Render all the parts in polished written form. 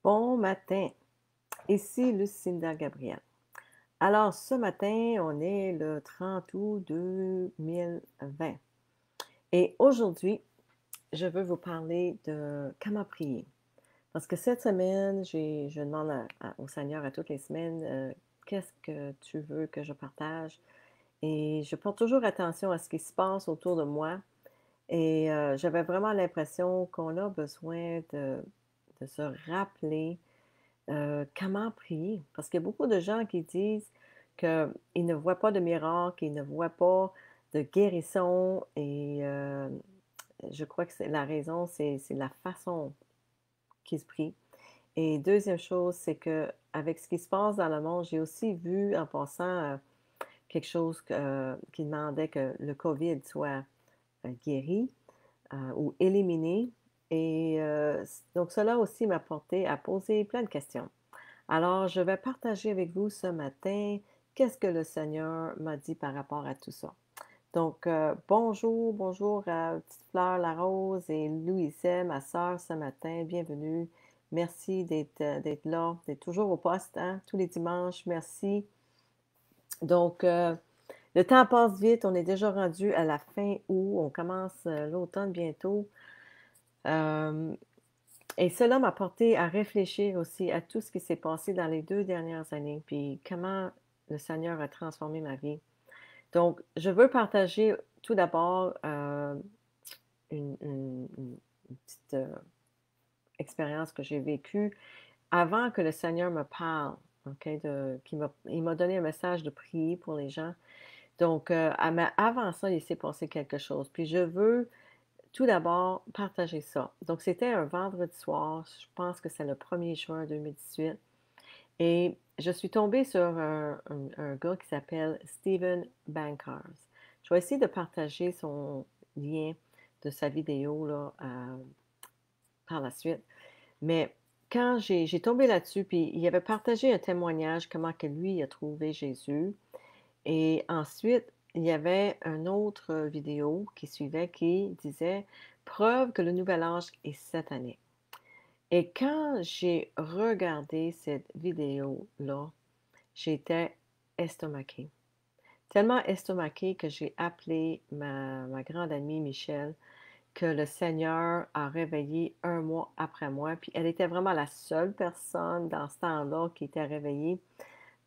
Bon matin, ici Lucinda Gabriel. Alors, ce matin, on est le 30 août 2020 et aujourd'hui, je veux vous parler de comment prier. Parce que cette semaine, je demande au Seigneur à toutes les semaines, qu'est-ce que tu veux que je partage? Et je porte toujours attention à ce qui se passe autour de moi et j'avais vraiment l'impression qu'on a besoin de se rappeler comment prier? Parce qu'il y a beaucoup de gens qui disent qu'ils ne voient pas de miracle, ils ne voient pas de guérison et je crois que c'est la raison, c'est la façon qu'ils se prient. Et deuxième chose, c'est que avec ce qui se passe dans le monde, j'ai aussi vu en passant quelque chose qui demandait que le COVID soit guéri ou éliminé. Et donc cela aussi m'a porté à poser plein de questions. Alors, je vais partager avec vous ce matin qu'est-ce que le Seigneur m'a dit par rapport à tout ça. Donc, bonjour à Petite Fleur Larose et Louisette, ma sœur, ce matin. Bienvenue. Merci d'être là, d'être toujours au poste, hein, tous les dimanches. Merci. Donc, le temps passe vite. On est déjà rendu à la fin août. On commence l'automne bientôt. Euh, Et cela m'a porté à réfléchir aussi à tout ce qui s'est passé dans les 2 dernières années, puis comment le Seigneur a transformé ma vie. Donc, je veux partager tout d'abord, une petite, expérience que j'ai vécue avant que le Seigneur me parle, OK, il m'a donné un message de prier pour les gens. Donc, avant ça, il s'est passé quelque chose. Puis je veux tout d'abord partager ça. Donc, c'était un vendredi soir, je pense que c'est le 1er juin 2018. Et je suis tombée sur un gars qui s'appelle Stephen Bankers. Je vais essayer de partager son lien de sa vidéo là, par la suite. Mais quand j'ai tombé là-dessus, puis il avait partagé un témoignage, comment que lui a trouvé Jésus. Et ensuite, il y avait une autre vidéo qui suivait qui disait preuve que le nouvel âge est cette année. Et quand j'ai regardé cette vidéo-là, j'étais estomaquée. Tellement estomaquée que j'ai appelé ma grande amie Michelle, que le Seigneur a réveillée un mois après moi. Puis elle était vraiment la seule personne dans ce temps-là qui était réveillée.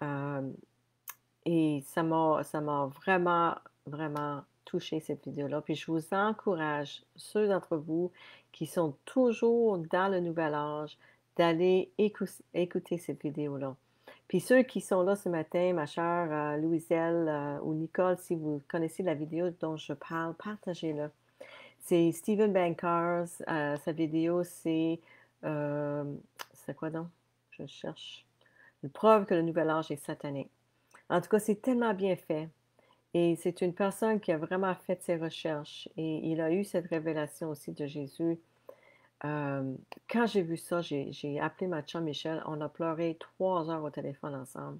Euh, et ça m'a vraiment, vraiment touché cette vidéo-là. Puis je vous encourage, ceux d'entre vous qui sont toujours dans le nouvel âge, d'aller écouter cette vidéo-là. Puis ceux qui sont là ce matin, ma chère Louiselle ou Nicole, si vous connaissez la vidéo dont je parle, partagez-la. C'est Stephen Bankers. Sa vidéo, euh, c'est quoi donc? Je cherche. Une preuve que le nouvel âge est satané. En tout cas, c'est tellement bien fait. Et c'est une personne qui a vraiment fait ses recherches. Et il a eu cette révélation aussi de Jésus. Euh, Quand j'ai vu ça, j'ai appelé ma chum Michel. On a pleuré 3 heures au téléphone ensemble.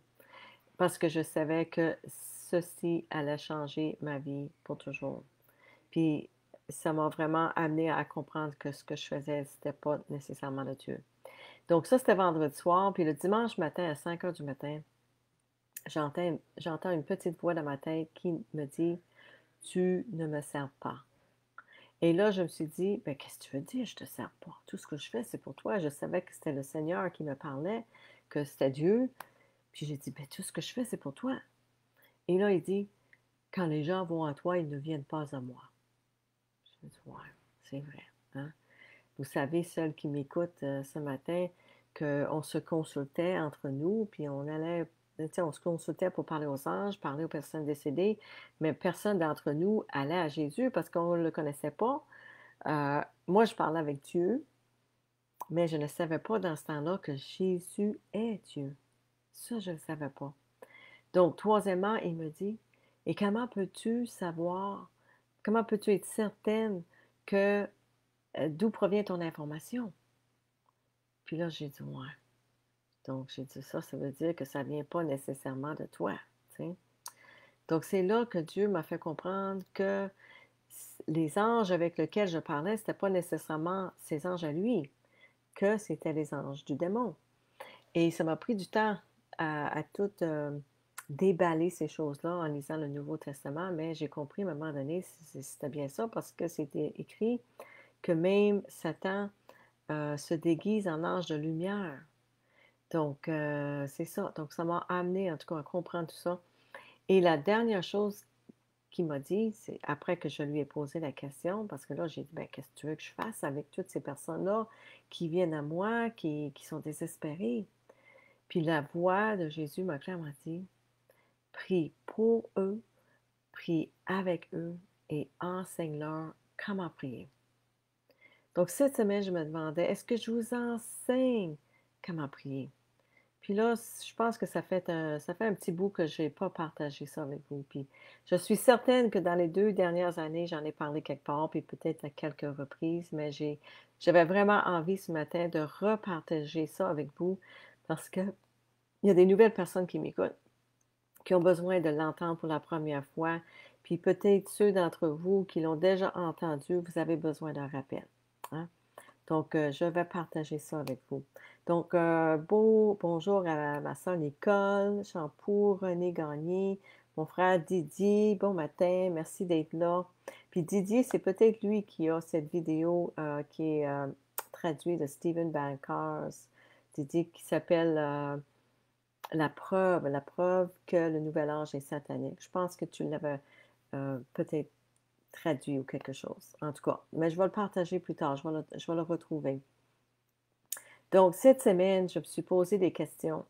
Parce que je savais que ceci allait changer ma vie pour toujours. Puis ça m'a vraiment amené à comprendre que ce que je faisais, c'était pas nécessairement de Dieu. Donc ça, c'était vendredi soir. Puis le dimanche matin, à 5 heures du matin, j'entends une petite voix dans ma tête qui me dit, tu ne me sers pas. Et là, je me suis dit, ben, qu'est-ce que tu veux dire, je te sers pas? Tout ce que je fais, c'est pour toi. Je savais que c'était le Seigneur qui me parlait, que c'était Dieu. Puis j'ai dit, ben, tout ce que je fais, c'est pour toi. Et là, il dit, quand les gens vont à toi, ils ne viennent pas à moi. Je me dis, ouais, c'est vrai. Hein? Vous savez, ceux qui m'écoutent ce matin, qu'on se consultait entre nous, puis on allait, tu sais, on se consultait pour parler aux anges, parler aux personnes décédées, mais personne d'entre nous allait à Jésus parce qu'on ne le connaissait pas. Moi, je parlais avec Dieu, mais je ne savais pas dans ce temps-là que Jésus est Dieu. Ça, je ne le savais pas. Donc, troisièmement, il me dit, et comment peux-tu savoir, comment peux-tu être certaine que d'où provient ton information? Puis là, j'ai dit, ouais. Donc, j'ai dit ça, ça veut dire que ça ne vient pas nécessairement de toi. Tu sais. Donc, c'est là que Dieu m'a fait comprendre que les anges avec lesquels je parlais, ce n'était pas nécessairement ces anges à lui. que c'était les anges du démon. Et ça m'a pris du temps à tout déballer ces choses-là en lisant le Nouveau Testament, mais j'ai compris à un moment donné, c'était bien ça, parce que c'était écrit que même Satan se déguise en ange de lumière. Donc, c'est ça. Donc, ça m'a amené, en tout cas, à comprendre tout ça. Et la dernière chose qu'il m'a dit, c'est après que je lui ai posé la question, parce que là, j'ai dit, ben, qu'est-ce que tu veux que je fasse avec toutes ces personnes-là qui viennent à moi, qui sont désespérées? Puis la voix de Jésus m'a clairement dit, prie pour eux, prie avec eux et enseigne-leur comment prier. Donc, cette semaine, je me demandais, est-ce que je vous enseigne comment prier? Puis là, je pense que ça fait un petit bout que je n'ai pas partagé ça avec vous. Puis je suis certaine que dans les 2 dernières années, j'en ai parlé quelque part, puis peut-être à quelques reprises, mais j'avais vraiment envie ce matin de repartager ça avec vous parce que il y a des nouvelles personnes qui m'écoutent, qui ont besoin de l'entendre pour la première fois. Puis peut-être ceux d'entre vous qui l'ont déjà entendu, vous avez besoin d'un rappel. Hein? Donc, je vais partager ça avec vous. Donc, bonjour à ma soeur Nicole, Champoux, René Gagné, mon frère Didier, bon matin, merci d'être là. Puis Didier, c'est peut-être lui qui a cette vidéo qui est traduite de Stephen Bankers, Didier, qui s'appelle la preuve que le nouvel âge est satanique. Je pense que tu l'avais peut-être traduit ou quelque chose. En tout cas, mais je vais le partager plus tard, je vais le retrouver. Donc, cette semaine, je me suis posé des questions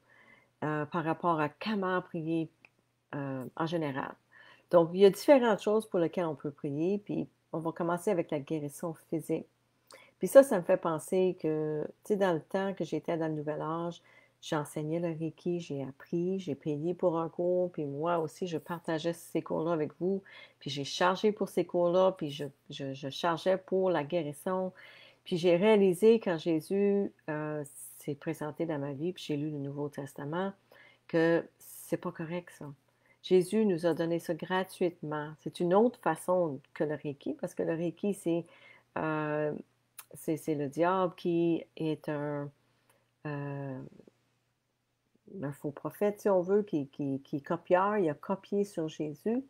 par rapport à comment prier en général. Donc, il y a différentes choses pour lesquelles on peut prier, puis on va commencer avec la guérison physique. Puis ça me fait penser que, tu sais, dans le temps que j'étais dans le Nouvel Âge, j'enseignais le Reiki, j'ai appris, j'ai payé pour un cours, puis moi aussi, je partageais ces cours-là avec vous, puis j'ai chargé pour ces cours-là, puis je chargeais pour la guérison. Puis j'ai réalisé quand Jésus s'est présenté dans ma vie, puis j'ai lu le Nouveau Testament, que c'est pas correct ça. Jésus nous a donné ça gratuitement. C'est une autre façon que le Reiki, parce que le Reiki, euh, c'est le diable qui est euh, un faux prophète, si on veut, qui est copieur. Il a copié sur Jésus.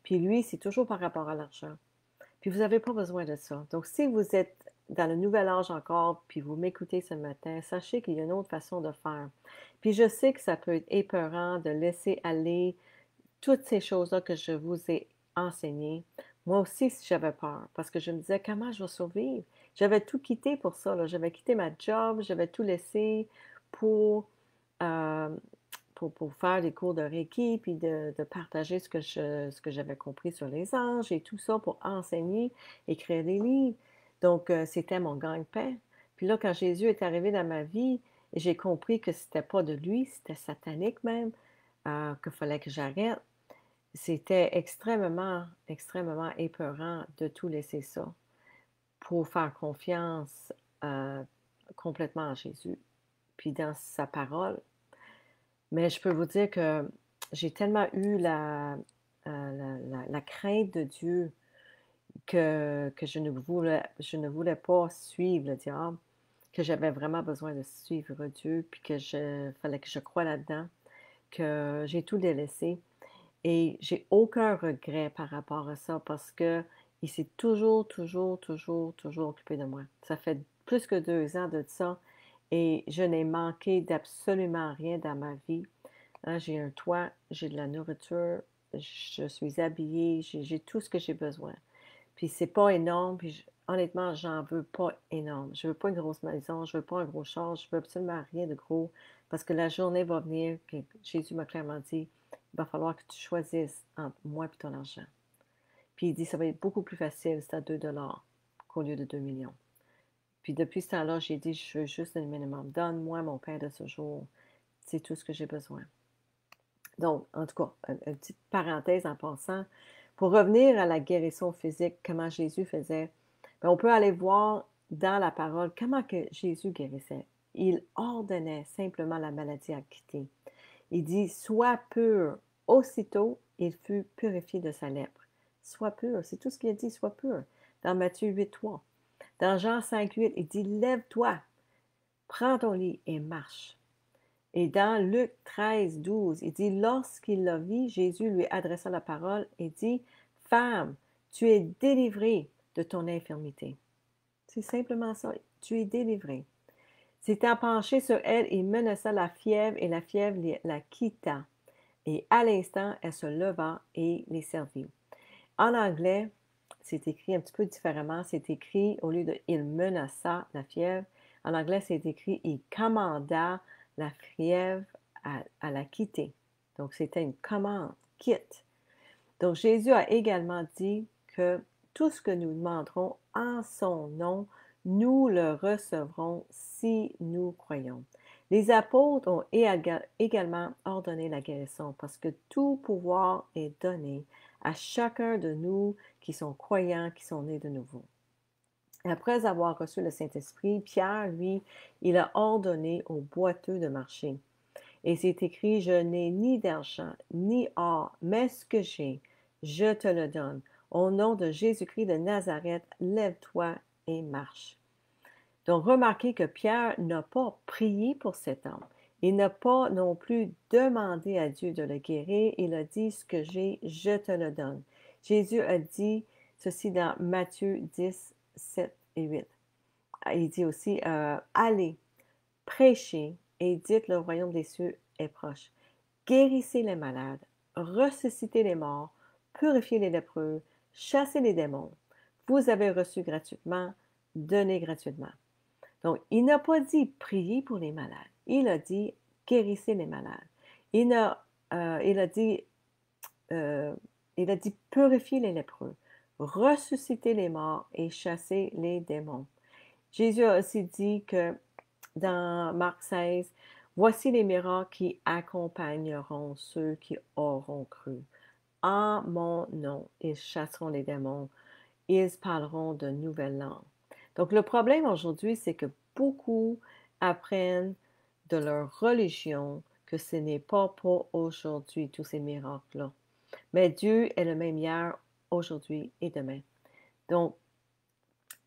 Puis lui, c'est toujours par rapport à l'argent. Puis vous n'avez pas besoin de ça. Donc, si vous êtes dans le nouvel âge encore, puis vous m'écoutez ce matin, sachez qu'il y a une autre façon de faire. Puis je sais que ça peut être épeurant de laisser aller toutes ces choses-là que je vous ai enseignées. Moi aussi, j'avais peur, parce que je me disais, comment je vais survivre? J'avais tout quitté pour ça, là. J'avais quitté ma job, j'avais tout laissé pour, euh, pour faire des cours de Reiki, puis de partager ce que j'avais compris sur les anges et tout ça pour enseigner, écrire des livres. Donc, c'était mon gagne-pain. Puis là, quand Jésus est arrivé dans ma vie, j'ai compris que c'était pas de lui, c'était satanique même, qu'il fallait que j'arrête. C'était extrêmement, extrêmement épeurant de tout laisser ça pour faire confiance euh, complètement en Jésus, puis dans sa parole. Mais je peux vous dire que j'ai tellement eu la crainte de Dieu que je ne voulais pas suivre le diable, que j'avais vraiment besoin de suivre Dieu, puis fallait que je croie là-dedans, que j'ai tout délaissé. Et j'ai aucun regret par rapport à ça parce que il s'est toujours, toujours, toujours, toujours occupé de moi. Ça fait plus que 2 ans de ça et je n'ai manqué d'absolument rien dans ma vie. Hein, j'ai un toit, j'ai de la nourriture, je suis habillée, j'ai tout ce que j'ai besoin. Puis c'est pas énorme, puis honnêtement, j'en veux pas énorme. Je veux pas une grosse maison, je veux pas un gros char, je veux absolument rien de gros parce que la journée va venir, que Jésus m'a clairement dit, il va falloir que tu choisisses entre moi et ton argent. Puis il dit, ça va être beaucoup plus facile si tu as 2 $ qu'au lieu de 2 millions. Puis depuis ce temps-là, j'ai dit, je veux juste le minimum. Donne-moi mon pain de ce jour. C'est tout ce que j'ai besoin. Donc, en tout cas, une petite parenthèse en passant. Pour revenir à la guérison physique, comment Jésus faisait, bien, on peut aller voir dans la parole comment que Jésus guérissait. Il ordonnait simplement la maladie à quitter. Il dit, sois pur. Aussitôt, il fut purifié de sa lèpre. Sois pur, c'est tout ce qu'il a dit, sois pur. Dans Matthieu 8, 3. Dans Jean 5, 8, il dit, lève-toi. prends ton lit et marche. Et dans Luc 13, 12, il dit, lorsqu'il l'a vu, Jésus lui adressa la parole et dit, femme, tu es délivrée de ton infirmité. C'est simplement ça, tu es délivrée. S'étant penché sur elle, il menaça la fièvre et la fièvre la quitta. Et à l'instant, elle se leva et les servit. En anglais, c'est écrit un petit peu différemment. C'est écrit, au lieu de il menaça la fièvre, en anglais, c'est écrit il commanda la fièvre à la quitter. Donc, c'était une commande, quitte. Donc, Jésus a également dit que tout ce que nous demanderons en son nom, nous le recevrons si nous croyons. Les apôtres ont également ordonné la guérison parce que tout pouvoir est donné à chacun de nous qui sont croyants, qui sont nés de nouveau. Après avoir reçu le Saint-Esprit, Pierre, lui, il a ordonné aux boiteux de marcher. Et c'est écrit, je n'ai ni d'argent, ni or, mais ce que j'ai, je te le donne. Au nom de Jésus-Christ de Nazareth, lève-toi et marche. Donc, remarquez que Pierre n'a pas prié pour cet homme. Il n'a pas non plus demandé à Dieu de le guérir. Il a dit, ce que j'ai, je te le donne. Jésus a dit ceci dans Matthieu 10, 7 et 8. Il dit aussi, allez, prêchez et dites le royaume des cieux est proche. Guérissez les malades, ressuscitez les morts, purifiez les lépreux, chassez les démons. Vous avez reçu gratuitement, donnez gratuitement. Donc, il n'a pas dit prier pour les malades. Il a dit guérissez les malades. Il a, euh, il a dit, euh, il a dit purifier les lépreux, ressusciter les morts et chasser les démons. Jésus a aussi dit que dans Marc 16, voici les miracles qui accompagneront ceux qui auront cru. En mon nom, ils chasseront les démons, ils parleront de nouvelles langues. Donc le problème aujourd'hui, c'est que beaucoup apprennent de leur religion que ce n'est pas pour aujourd'hui, tous ces miracles-là. Mais Dieu est le même hier, aujourd'hui et demain. Donc,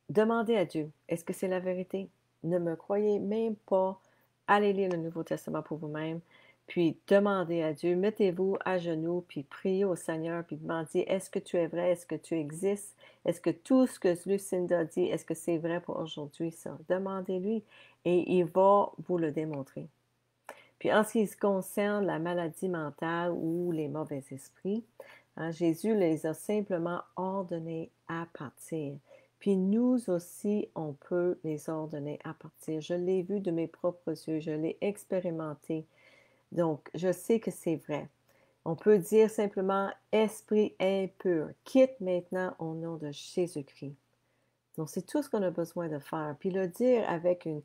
demandez à Dieu, est-ce que c'est la vérité? Ne me croyez même pas. Allez lire le Nouveau Testament pour vous-même, puis demandez à Dieu, mettez-vous à genoux, puis priez au Seigneur, puis demandez, est-ce que tu es vrai? Est-ce que tu existes? Est-ce que tout ce que Lucinda dit, est-ce que c'est vrai pour aujourd'hui, ça? Demandez-lui, et il va vous le démontrer. Puis en ce qui concerne la maladie mentale ou les mauvais esprits, hein, Jésus les a simplement ordonnés à partir. Puis nous aussi, on peut les ordonner à partir. Je l'ai vu de mes propres yeux, je l'ai expérimenté. Donc, je sais que c'est vrai. On peut dire simplement, esprit impur, quitte maintenant au nom de Jésus-Christ. Donc, c'est tout ce qu'on a besoin de faire. Puis le dire avec une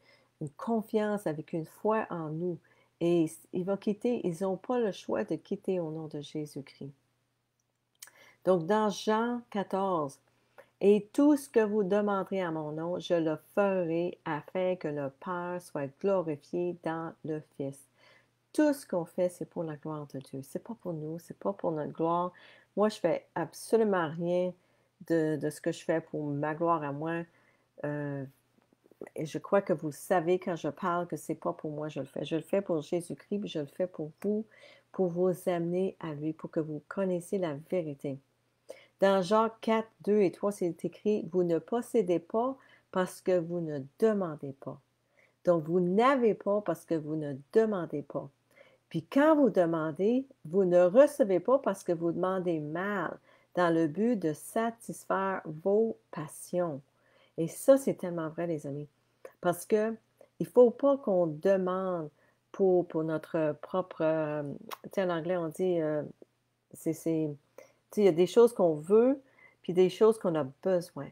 confiance, avec une foi en nous. Et il va quitter, ils n'ont pas le choix de quitter au nom de Jésus-Christ. Donc, dans Jean 14, et tout ce que vous demanderez à mon nom, je le ferai afin que le Père soit glorifié dans le Fils. Tout ce qu'on fait, c'est pour la gloire de Dieu. C'est pas pour nous, c'est pas pour notre gloire. Moi, je fais absolument rien de ce que je fais pour ma gloire à moi. Euh, et je crois que vous savez quand je parle que c'est pas pour moi je le fais. Je le fais pour Jésus-Christ, puis je le fais pour vous amener à lui, pour que vous connaissiez la vérité. Dans Jacques 4, 2 et 3, c'est écrit, vous ne possédez pas parce que vous ne demandez pas. Donc, vous n'avez pas parce que vous ne demandez pas. Puis quand vous demandez, vous ne recevez pas parce que vous demandez mal, dans le but de satisfaire vos passions. Et ça, c'est tellement vrai, les amis. Parce que il ne faut pas qu'on demande pour notre propre... tu sais, en anglais, on dit... il y a des choses qu'on veut, puis des choses qu'on a besoin.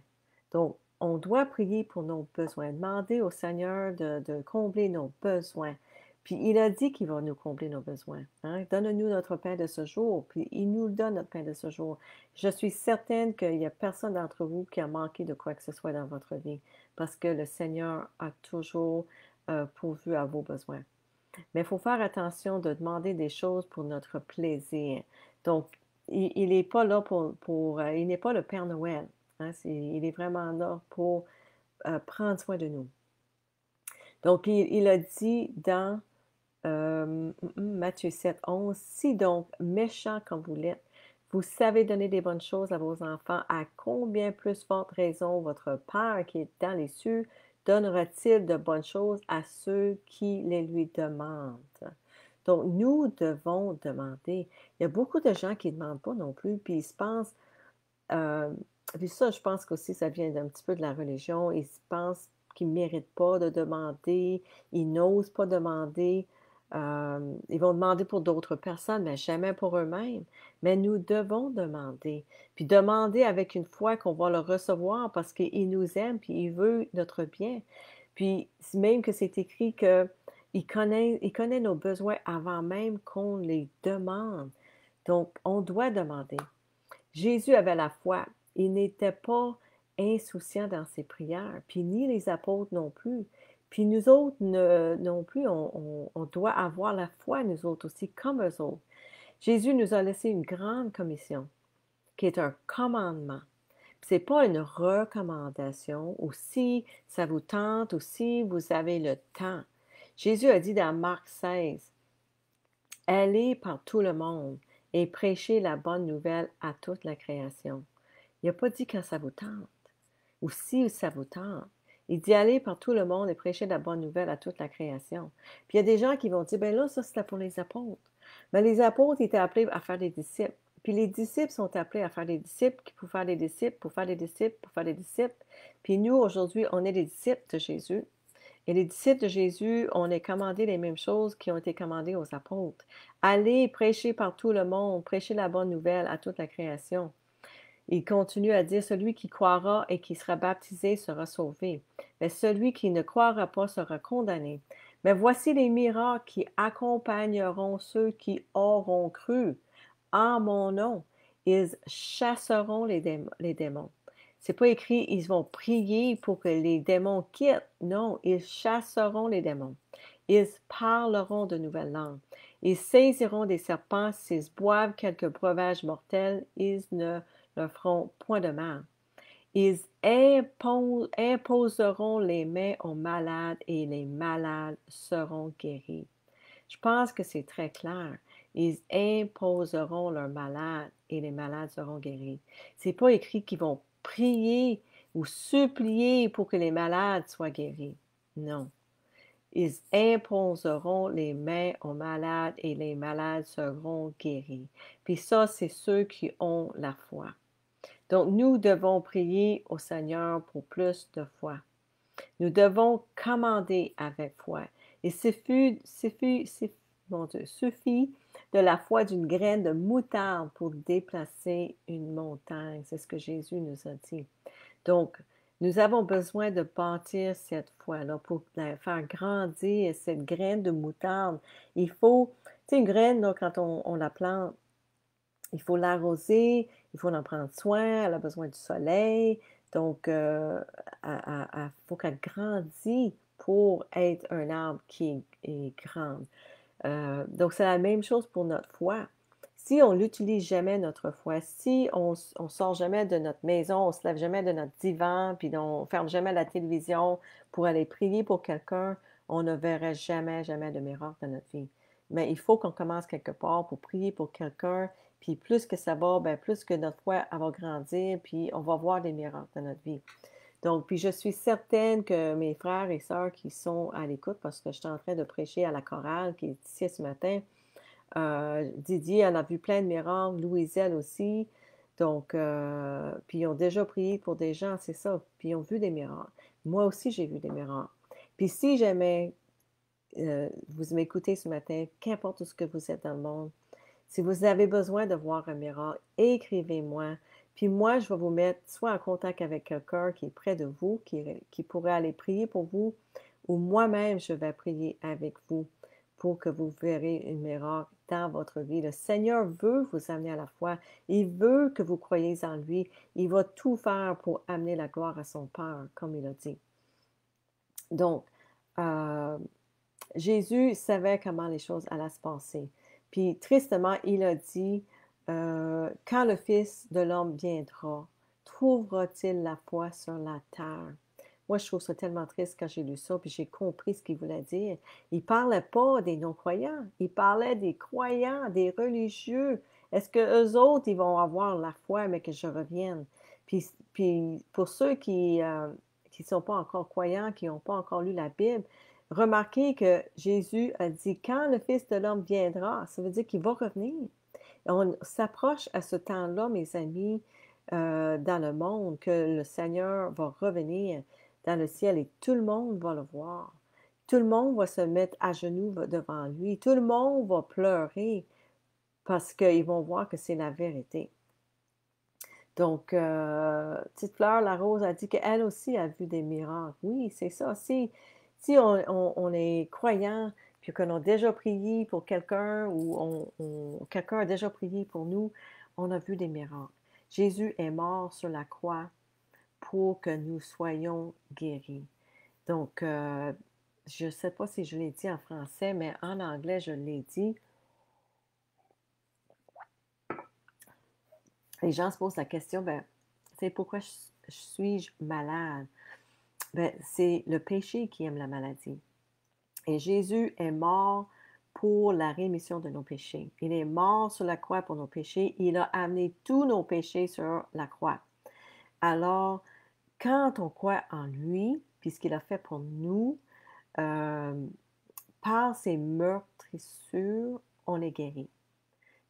Donc, on doit prier pour nos besoins, demander au Seigneur de combler nos besoins. Puis il a dit qu'il va nous combler nos besoins. Hein? Donne-nous notre pain de ce jour, puis il nous donne notre pain de ce jour. Je suis certaine qu'il n'y a personne d'entre vous qui a manqué de quoi que ce soit dans votre vie, parce que le Seigneur a toujours pourvu à vos besoins. Mais il faut faire attention de demander des choses pour notre plaisir. Donc, il n'est pas là il n'est pas le Père Noël. Hein, il est vraiment là pour prendre soin de nous. Donc, il a dit dans Matthieu 7, 11, si donc, méchants comme vous l'êtes, vous savez donner des bonnes choses à vos enfants, à combien plus forte raison votre Père qui est dans les cieux donnera-t-il de bonnes choses à ceux qui les lui demandent? Donc, nous devons demander. Il y a beaucoup de gens qui ne demandent pas non plus, puis ils se pensent, euh, puis ça, je pense qu'aussi ça vient d'un petit peu de la religion, ils se pensent qu'ils ne méritent pas de demander, ils n'osent pas demander, ils vont demander pour d'autres personnes, mais jamais pour eux-mêmes. Mais nous devons demander, puis demander avec une foi qu'on va le recevoir parce qu'il nous aime, puis il veut notre bien. Puis même que c'est écrit que il connaît nos besoins avant même qu'on les demande. Donc, on doit demander. Jésus avait la foi. Il n'était pas insouciant dans ses prières, puis ni les apôtres non plus. Puis nous autres non plus, on doit avoir la foi, nous autres aussi, comme eux autres. Jésus nous a laissé une grande commission, qui est un commandement. Ce n'est pas une recommandation, ou si ça vous tente, ou si vous avez le temps. Jésus a dit dans Marc 16, allez par tout le monde et prêchez la bonne nouvelle à toute la création. Il n'a pas dit quand ça vous tente, ou si ça vous tente. Il dit allez par tout le monde et prêcher la bonne nouvelle à toute la création. Puis il y a des gens qui vont dire, ben là, ça c'était pour les apôtres. Mais les apôtres étaient appelés à faire des disciples. Puis les disciples sont appelés à faire des disciples, pour faire des disciples, pour faire des disciples, pour faire des disciples. Puis nous, aujourd'hui, on est des disciples de Jésus. Et les disciples de Jésus, on est commandé les mêmes choses qui ont été commandées aux apôtres. Allez prêcher par tout le monde, prêcher la bonne nouvelle à toute la création. Il continue à dire, celui qui croira et qui sera baptisé sera sauvé, mais celui qui ne croira pas sera condamné. Mais voici les miracles qui accompagneront ceux qui auront cru en mon nom. Ils chasseront les démons. C'est pas écrit, ils vont prier pour que les démons quittent. Non, ils chasseront les démons. Ils parleront de nouvelles langues. Ils saisiront des serpents. S'ils boivent quelques breuvages mortels, ils ne leur feront point de mal. Ils imposeront les mains aux malades et les malades seront guéris. Je pense que c'est très clair. Ils imposeront leurs malades et les malades seront guéris. C'est pas écrit qu'ils vont prier ou supplier pour que les malades soient guéris. Non. Ils imposeront les mains aux malades et les malades seront guéris. Puis ça, c'est ceux qui ont la foi. Donc, nous devons prier au Seigneur pour plus de foi. Nous devons commander avec foi. Il suffit de la foi d'une graine de moutarde pour déplacer une montagne. C'est ce que Jésus nous a dit. Donc, nous avons besoin de bâtir cette foi-là pour la faire grandir, cette graine de moutarde. Il faut, tu sais, une graine, là, quand on la plante, il faut l'arroser, il faut en prendre soin, elle a besoin du soleil. Donc, il faut qu'elle grandisse pour être un arbre qui est grand. Donc, c'est la même chose pour notre foi. Si on n'utilise jamais notre foi, si on sort jamais de notre maison, on se lève jamais de notre divan, puis on ferme jamais la télévision pour aller prier pour quelqu'un, on ne verra jamais, jamais de miracle dans notre vie. Mais il faut qu'on commence quelque part pour prier pour quelqu'un, puis plus que ça va, ben plus que notre foi elle va grandir, puis on va voir des miracles dans notre vie. Donc, puis je suis certaine que mes frères et sœurs qui sont à l'écoute, parce que je suis en train de prêcher à la chorale qui est ici ce matin, Didier en a vu plein de miracles, Louiselle aussi. Donc, puis ils ont déjà prié pour des gens, c'est ça. Puis ils ont vu des miracles. Moi aussi, j'ai vu des miracles. Puis si jamais vous m'écoutez ce matin, qu'importe où ce que vous êtes dans le monde, si vous avez besoin de voir un miracle, écrivez-moi. Puis moi, je vais vous mettre soit en contact avec quelqu'un qui est près de vous, qui pourrait aller prier pour vous, ou moi-même, je vais prier avec vous pour que vous verrez un miracle dans votre vie. Le Seigneur veut vous amener à la foi. Il veut que vous croyiez en lui. Il va tout faire pour amener la gloire à son Père, comme il a dit. Donc, euh, Jésus savait comment les choses allaient se passer. Puis, tristement, il a dit, quand le Fils de l'homme viendra, trouvera-t-il la foi sur la terre? Moi, je trouve ça tellement triste quand j'ai lu ça, puis j'ai compris ce qu'il voulait dire. Il parlait pas des non-croyants, il parlait des croyants, des religieux. Est-ce que eux autres, ils vont avoir la foi, mais que je revienne? Puis pour ceux qui sont pas encore croyants, qui n'ont pas encore lu la Bible, remarquez que Jésus a dit, quand le Fils de l'homme viendra, ça veut dire qu'il va revenir. On s'approche à ce temps-là, mes amis, dans le monde, que le Seigneur va revenir dans le ciel et tout le monde va le voir. Tout le monde va se mettre à genoux devant lui. Tout le monde va pleurer parce qu'ils vont voir que c'est la vérité. Donc, Petite Fleur, la Rose a dit qu'elle aussi a vu des miracles. Oui, c'est ça. Si on est croyant, puis qu'on a déjà prié pour quelqu'un ou quelqu'un a déjà prié pour nous, on a vu des miracles. Jésus est mort sur la croix pour que nous soyons guéris. Donc, je ne sais pas si je l'ai dit en français, mais en anglais, je l'ai dit. Les gens se posent la question, ben, c'est pourquoi suis-je malade? Ben, c'est le péché qui aime la maladie. Et Jésus est mort pour la rémission de nos péchés. Il est mort sur la croix pour nos péchés. Il a amené tous nos péchés sur la croix. Alors, quand on croit en lui, puis ce qu'il a fait pour nous, euh, par ses meurtrissures, on est guéri.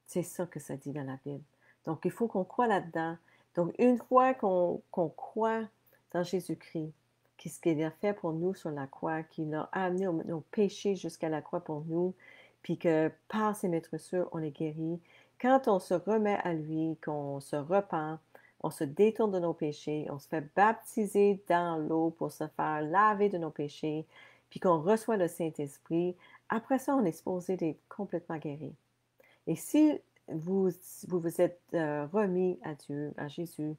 C'est ça que ça dit dans la Bible. Donc, il faut qu'on croit là-dedans. Donc, une fois qu'on croit dans Jésus-Christ, ce qu'il a fait pour nous sur la croix, qu'il a amené nos péchés jusqu'à la croix pour nous, puis que par ses meurtrissures, on est guéri. Quand on se remet à lui, qu'on se repent, on se détourne de nos péchés, on se fait baptiser dans l'eau pour se faire laver de nos péchés, puis qu'on reçoit le Saint-Esprit, après ça, on est supposé d'être complètement guéri. Et si vous êtes remis à Dieu, à Jésus,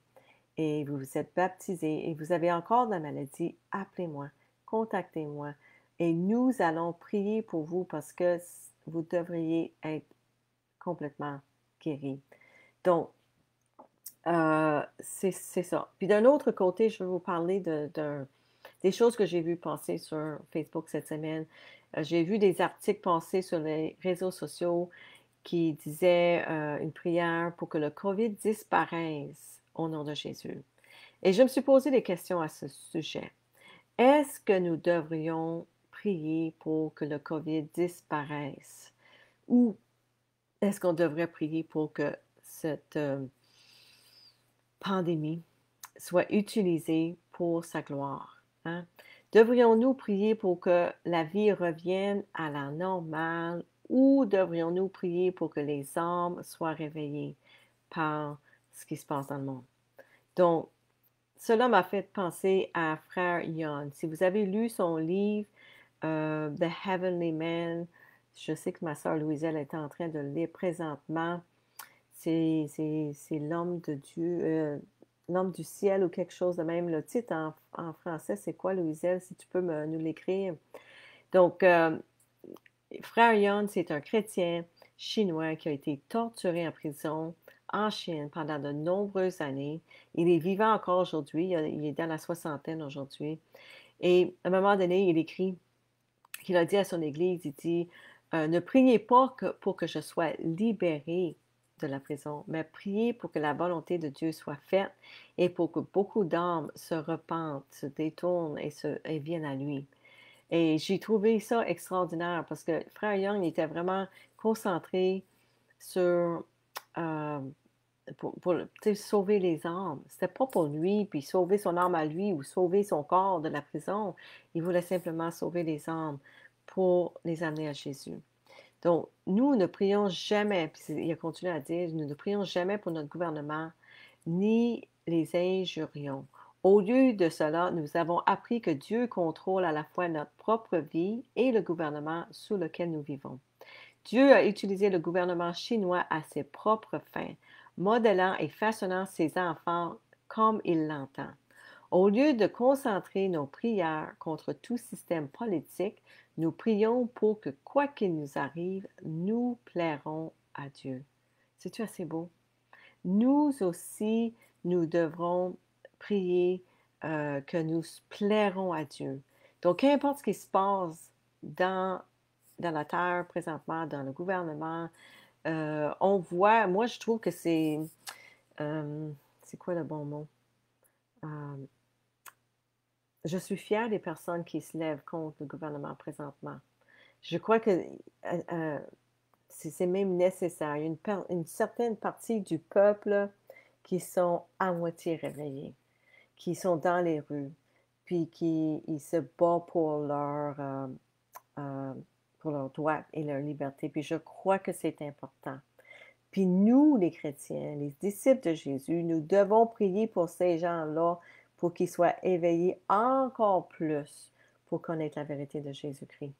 et vous vous êtes baptisé et vous avez encore de la maladie, appelez-moi, contactez-moi et nous allons prier pour vous parce que vous devriez être complètement guéri. Donc, c'est ça. Puis d'un autre côté, je vais vous parler des choses que j'ai vues passer sur Facebook cette semaine. J'ai vu des articles passer sur les réseaux sociaux qui disaient une prière pour que le COVID disparaisse au nom de Jésus. Et je me suis posé des questions à ce sujet. Est-ce que nous devrions prier pour que le COVID disparaisse? Ou est-ce qu'on devrait prier pour que cette pandémie soit utilisée pour sa gloire? Hein? Devrions-nous prier pour que la vie revienne à la normale ou devrions-nous prier pour que les âmes soient réveillées par ce qui se passe dans le monde? Donc, cela m'a fait penser à Frère Yon. Si vous avez lu son livre The Heavenly Man, je sais que ma sœur Louiselle est en train de le lire présentement. C'est l'homme de Dieu, l'homme du ciel ou quelque chose de même. Le titre en français, c'est quoi, Louiselle, si tu peux nous l'écrire? Donc, Frère Yon, c'est un chrétien chinois qui a été torturé en prison en Chine pendant de nombreuses années. Il est vivant encore aujourd'hui, il est dans la soixantaine aujourd'hui. Et à un moment donné, il écrit qu'il a dit à son église, il dit, ne priez pas pour que je sois libéré de la prison, mais priez pour que la volonté de Dieu soit faite et pour que beaucoup d'âmes se repentent, se détournent et viennent à lui. Et j'ai trouvé ça extraordinaire parce que Frère Young était vraiment concentré sur euh, pour sauver les âmes. C'était pas pour lui, puis sauver son âme à lui ou sauver son corps de la prison. Il voulait simplement sauver les âmes pour les amener à Jésus. Donc, nous ne prions jamais, puis il a continué à dire, nous ne prions jamais pour notre gouvernement, ni les injurions. Au lieu de cela, nous avons appris que Dieu contrôle à la fois notre propre vie et le gouvernement sous lequel nous vivons. Dieu a utilisé le gouvernement chinois à ses propres fins, modelant et façonnant ses enfants comme il l'entend. Au lieu de concentrer nos prières contre tout système politique, nous prions pour que, quoi qu'il nous arrive, nous plairons à Dieu. C'est-tu assez beau? Nous aussi, nous devrons prier que nous plairons à Dieu. Donc, qu'importe ce qui se passe dans la terre présentement, dans le gouvernement, on voit, moi je trouve que euh, c'est quoi le bon mot? Euh, je suis fière des personnes qui se lèvent contre le gouvernement présentement. Je crois que c'est même nécessaire. Il y a une certaine partie du peuple qui sont à moitié réveillés, qui sont dans les rues, puis qui ils se battent euh, pour leurs droits et leur liberté. Puis je crois que c'est important. Puis nous, les chrétiens, les disciples de Jésus, nous devons prier pour ces gens-là pour qu'ils soient éveillés encore plus pour connaître la vérité de Jésus-Christ.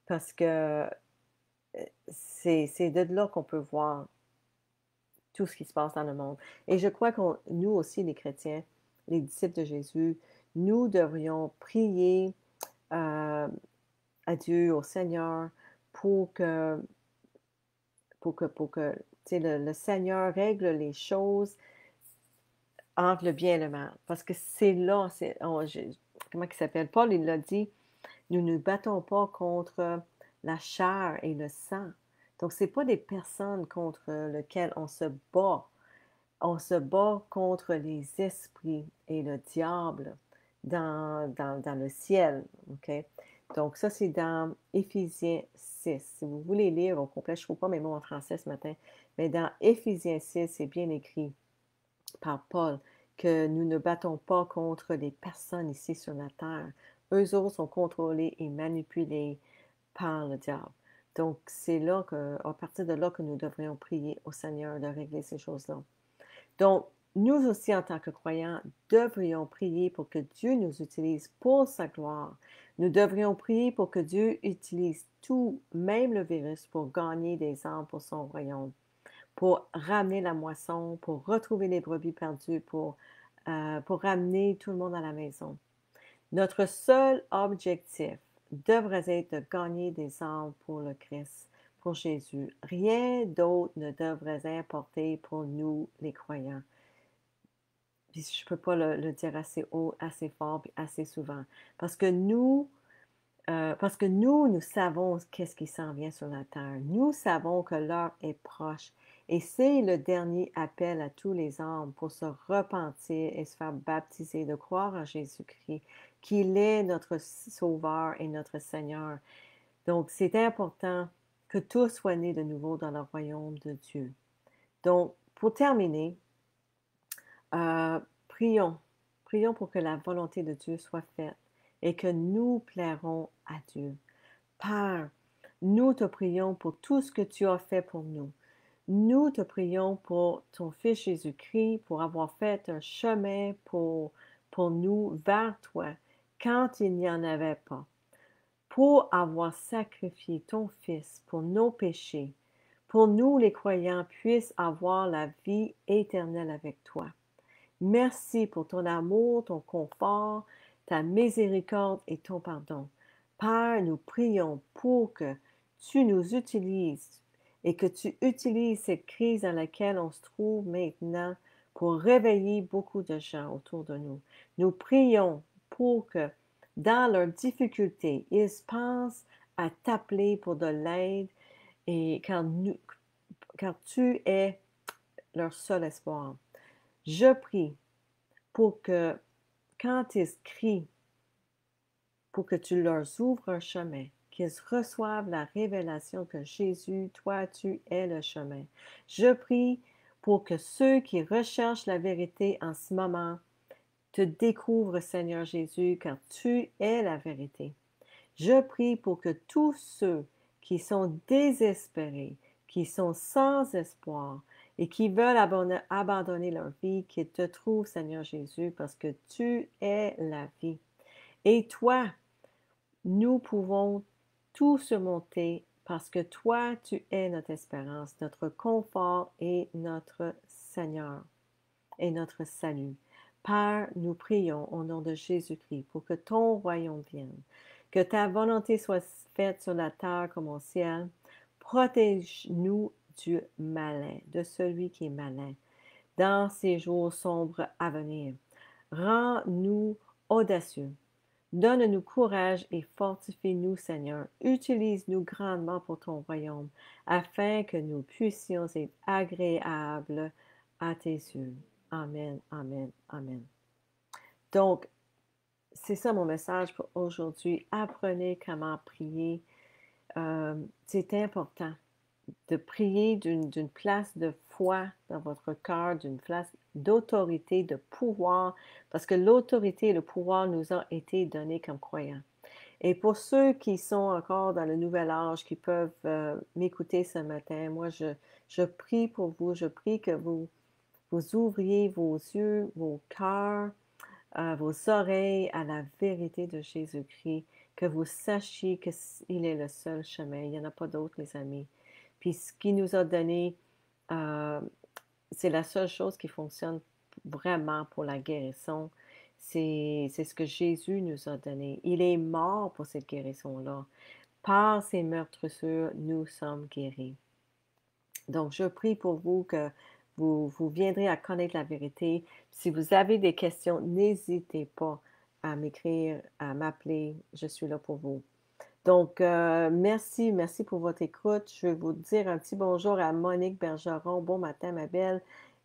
Parce que c'est de là qu'on peut voir tout ce qui se passe dans le monde. Et je crois que nous aussi, les chrétiens, les disciples de Jésus, nous devrions prier euh, à Dieu, au Seigneur, pour que, pour que le Seigneur règle les choses entre le bien et le mal. Parce que c'est là, comment il s'appelle? Paul, il l'a dit, nous ne nous battons pas contre la chair et le sang. Donc, ce n'est pas des personnes contre lesquelles on se bat. On se bat contre les esprits et le diable dans le ciel. OK? Donc, ça, c'est dans Éphésiens 6. Si vous voulez lire au complet, je ne trouve pas mes mots en français ce matin, mais dans Éphésiens 6, c'est bien écrit par Paul que nous ne battons pas contre les personnes ici sur la terre. Eux autres sont contrôlés et manipulés par le diable. Donc, c'est là à partir de là que nous devrions prier au Seigneur de régler ces choses-là. Donc, nous aussi, en tant que croyants, devrions prier pour que Dieu nous utilise pour sa gloire. Nous devrions prier pour que Dieu utilise tout, même le virus, pour gagner des âmes pour son royaume, pour ramener la moisson, pour retrouver les brebis perdues, pour ramener tout le monde à la maison. Notre seul objectif devrait être de gagner des âmes pour le Christ, pour Jésus. Rien d'autre ne devrait importer pour nous, les croyants. Puis je ne peux pas le dire assez haut, assez fort, puis assez souvent. Parce que nous savons qu'est-ce qui s'en vient sur la terre. Nous savons que l'heure est proche. Et c'est le dernier appel à tous les hommes pour se repentir et se faire baptiser, de croire en Jésus-Christ, qu'il est notre Sauveur et notre Seigneur. Donc, c'est important que tous soient nés de nouveau dans le royaume de Dieu. Donc, pour terminer, euh, prions. Prions pour que la volonté de Dieu soit faite et que nous plairons à Dieu. Père, nous te prions pour tout ce que tu as fait pour nous. Nous te prions pour ton Fils Jésus-Christ, pour avoir fait un chemin pour nous vers toi quand il n'y en avait pas, pour avoir sacrifié ton Fils pour nos péchés, pour nous les croyants puissent avoir la vie éternelle avec toi. Merci pour ton amour, ton confort, ta miséricorde et ton pardon. Père, nous prions pour que tu nous utilises et que tu utilises cette crise dans laquelle on se trouve maintenant pour réveiller beaucoup de gens autour de nous. Nous prions pour que dans leurs difficultés, ils pensent à t'appeler pour de l'aide et car tu es leur seul espoir. Je prie pour que quand ils crient, pour que tu leur ouvres un chemin, qu'ils reçoivent la révélation que Jésus, toi, tu es le chemin. Je prie pour que ceux qui recherchent la vérité en ce moment te découvrent, Seigneur Jésus, car tu es la vérité. Je prie pour que tous ceux qui sont désespérés, qui sont sans espoir et qui veulent abandonner leur vie, qu'ils te trouvent, Seigneur Jésus, parce que tu es la vie. Et toi, nous pouvons tout surmonter parce que toi, tu es notre espérance, notre confort et notre Seigneur et notre salut. Père, nous prions au nom de Jésus-Christ pour que ton royaume vienne, que ta volonté soit faite sur la terre comme au ciel. Protège-nous du malin, de celui qui est malin, dans ces jours sombres à venir. Rends-nous audacieux. Donne-nous courage et fortifie-nous, Seigneur. Utilise-nous grandement pour ton royaume, afin que nous puissions être agréables à tes yeux. Amen, amen, amen. Donc, c'est ça mon message pour aujourd'hui. Apprenez comment prier. C'est important de prier d'une place de foi dans votre cœur, d'une place d'autorité, de pouvoir, parce que l'autorité et le pouvoir nous ont été donnés comme croyants. Et pour ceux qui sont encore dans le nouvel âge, qui peuvent m'écouter ce matin, moi, je prie pour vous, je prie que vous ouvriez vos yeux, vos cœurs, vos oreilles à la vérité de Jésus-Christ, que vous sachiez qu'il est le seul chemin. Il n'y en a pas d'autre, les amis. Puis ce qu'il nous a donné, euh, c'est la seule chose qui fonctionne vraiment pour la guérison. C'est ce que Jésus nous a donné. Il est mort pour cette guérison-là. Par ses meurtrissures, nous sommes guéris. Donc, je prie pour vous que vous viendrez à connaître la vérité. Si vous avez des questions, n'hésitez pas à m'écrire, à m'appeler. Je suis là pour vous. Donc, merci pour votre écoute. Je vais vous dire un petit bonjour à Monique Bergeron. Bon matin, ma belle.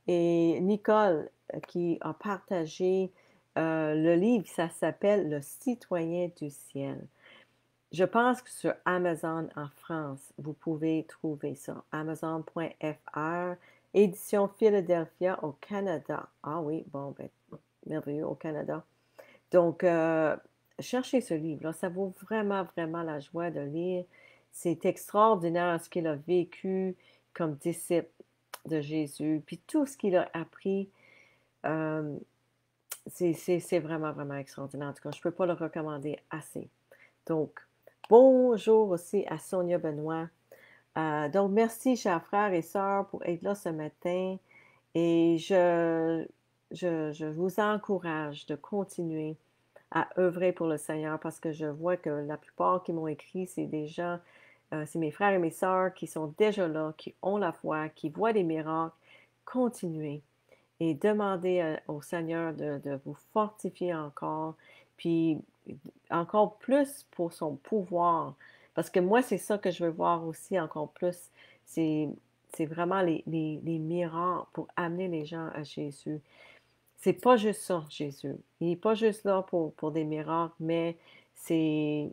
Et Nicole, qui a partagé le livre, ça s'appelle Le citoyen du ciel. Je pense que sur Amazon en France, vous pouvez trouver ça. Amazon.fr, édition Philadelphia au Canada. Ah oui, bon, ben, merveilleux au Canada. Donc, cherchez ce livre-là. Ça vaut vraiment, vraiment la joie de lire. C'est extraordinaire ce qu'il a vécu comme disciple de Jésus. Puis tout ce qu'il a appris, euh, c'est vraiment, vraiment extraordinaire. En tout cas, je ne peux pas le recommander assez. Donc, bonjour aussi à Sonia Benoît. Donc, merci, chers frères et sœurs, pour être là ce matin. Et je vous encourage de continuer à œuvrer pour le Seigneur parce que je vois que la plupart qui m'ont écrit, c'est des gens, c'est mes frères et mes sœurs qui sont déjà là, qui ont la foi, qui voient des miracles. Continuez et demandez au Seigneur de vous fortifier encore, puis encore plus pour son pouvoir. Parce que moi, c'est ça que je veux voir aussi encore plus. C'est, c'est vraiment les miracles pour amener les gens à Jésus. C'est pas juste ça, Jésus. Il n'est pas juste là pour des miracles, mais c'est,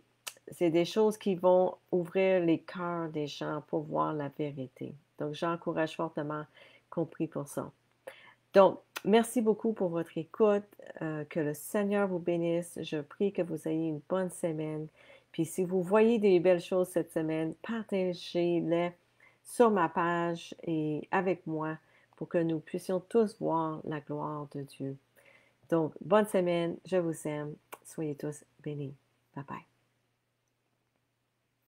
c'est des choses qui vont ouvrir les cœurs des gens pour voir la vérité. Donc, j'encourage fortement qu'on prie pour ça. Donc, merci beaucoup pour votre écoute. Que le Seigneur vous bénisse. Je prie que vous ayez une bonne semaine. Puis si vous voyez des belles choses cette semaine, partagez-les sur ma page et avec moi pour que nous puissions tous voir la gloire de Dieu. Donc, bonne semaine. Je vous aime. Soyez tous bénis. Bye bye.